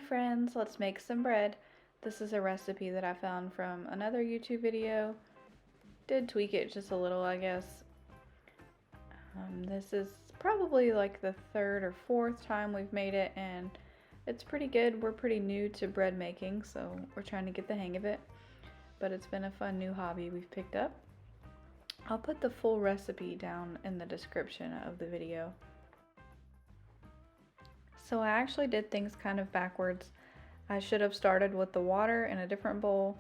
friends, let's make some bread. This is a recipe that I found from another YouTube video. Did tweak it just a little, I guess. This is probably like the third or fourth time we've made it, and it's pretty good. We're pretty new to bread making, so we're trying to get the hang of it. But it's been a fun new hobby we've picked up. I'll put the full recipe down in the description of the video. So I actually did things kind of backwards. I should have started with the water in a different bowl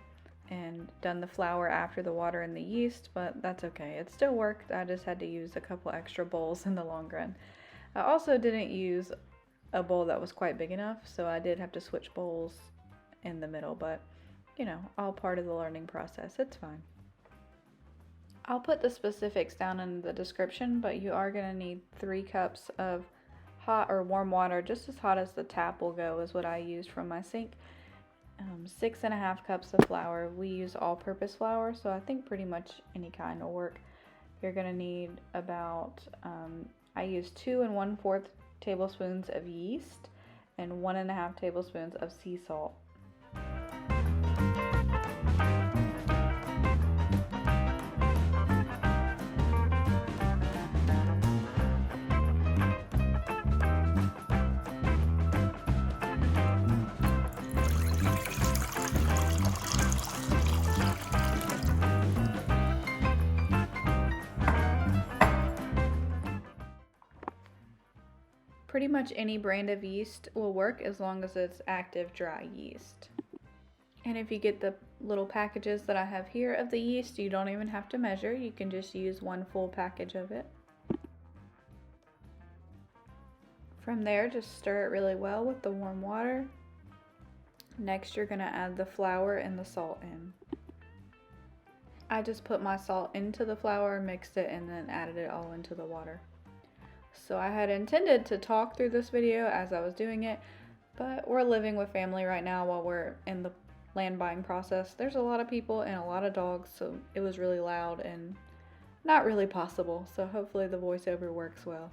and done the flour after the water and the yeast, but that's okay. It still worked. I just had to use a couple extra bowls in the long run. I also didn't use a bowl that was quite big enough, so I did have to switch bowls in the middle, but you know, all part of the learning process. It's fine. I'll put the specifics down in the description, but you are going to need 3 cups of hot or warm water, just as hot as the tap will go is what I used from my sink. 6.5 cups of flour. We use all-purpose flour, so I think pretty much any kind will work. You're going to need about, I use 2 1/4 tablespoons of yeast and 1.5 tablespoons of sea salt. Pretty much any brand of yeast will work as long as it's active dry yeast. And if you get the little packages that I have here of the yeast, you don't even have to measure. You can just use 1 full package of it. From there, just stir it really well with the warm water. Next, you're going to add the flour and the salt in. I just put my salt into the flour, mixed it, and then added it all into the water. So I had intended to talk through this video as I was doing it, but we're living with family right now while we're in the land buying process. There's a lot of people and a lot of dogs, so it was really loud and not really possible. So hopefully the voiceover works well.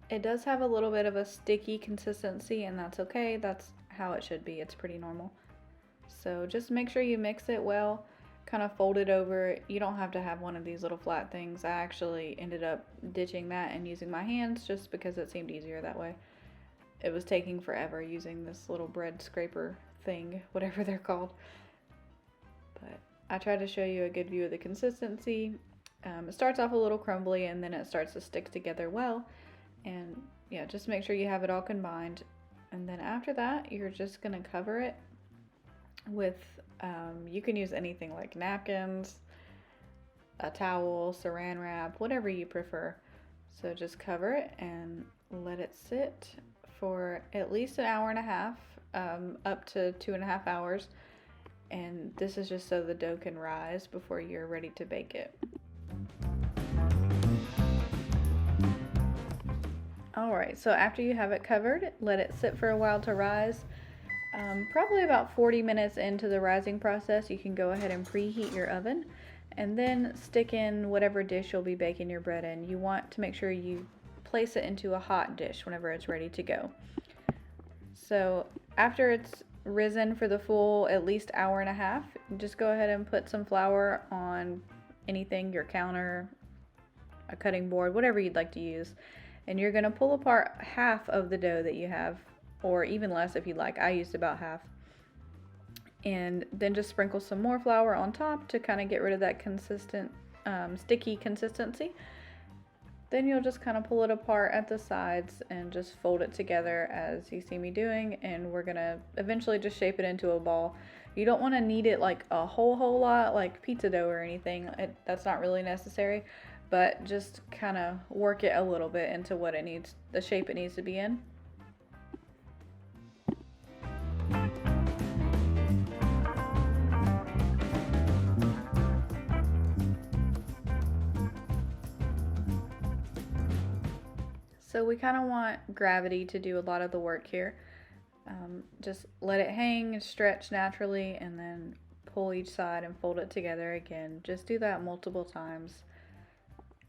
It does have a little bit of a sticky consistency, and that's okay. That's how it should be. It's pretty normal. So just make sure you mix it well. Kind of fold it over. You don't have to have one of these little flat things. I actually ended up ditching that and using my hands just because it seemed easier that way. It was taking forever using this little bread scraper thing, whatever they're called. But I tried to show you a good view of the consistency. It starts off a little crumbly and then it starts to stick together well. And yeah, just make sure you have it all combined. And then after that, you're just gonna cover it with you can use anything like napkins, a towel, saran wrap, whatever you prefer. So just cover it and let it sit for at least 1.5 hours, up to 2.5 hours. And this is just so the dough can rise before you're ready to bake it. Alright, so after you have it covered, let it sit for a while to rise. Probably about 40 minutes into the rising process, you can go ahead and preheat your oven and then stick in whatever dish you'll be baking your bread in. You want to make sure you place it into a hot dish whenever it's ready to go. So after it's risen for the full at least 1.5 hours, just go ahead and put some flour on anything, your counter, a cutting board, whatever you'd like to use. And you're going to pull apart half of the dough that you have, or even less if you like. I used about half. And then just sprinkle some more flour on top to kind of get rid of that consistent, sticky consistency. Then you'll just kind of pull it apart at the sides and just fold it together as you see me doing. And we're going to eventually just shape it into a ball. You don't want to knead it like a whole lot like pizza dough or anything. That's not really necessary. But just kind of work it a little bit into what it needs, the shape it needs to be in. So we kind of want gravity to do a lot of the work here. Just let it hang and stretch naturally, and then pull each side and fold it together again. Just do that multiple times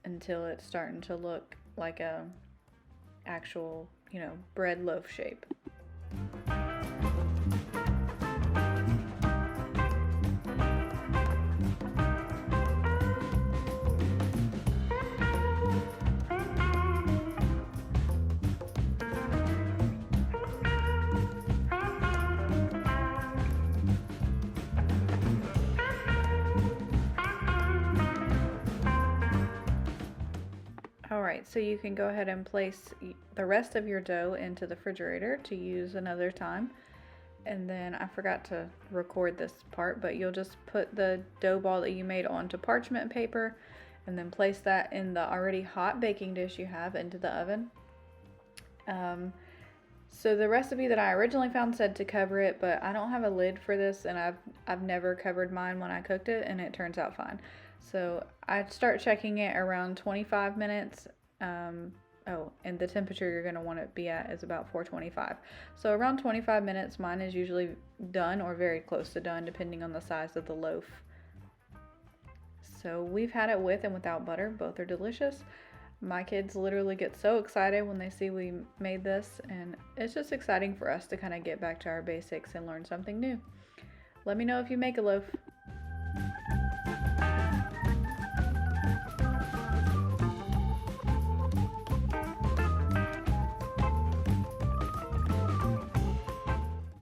until it's starting to look like a actual you know, bread loaf shape. Alright, so you can go ahead and place the rest of your dough into the refrigerator to use another time. And then I forgot to record this part, but you'll just put the dough ball that you made onto parchment paper and then place that in the already hot baking dish you have into the oven. So the recipe that I originally found said to cover it, but I don't have a lid for this, and I've never covered mine when I cooked it, and it turns out fine. So I start checking it around 25 minutes. Oh, and the temperature you're going to want to be at is about 425. So around 25 minutes, mine is usually done or very close to done, depending on the size of the loaf. So we've had it with and without butter. Both are delicious. My kids literally get so excited when they see we made this, and it's just exciting for us to kind of get back to our basics and learn something new. Let me know if you make a loaf.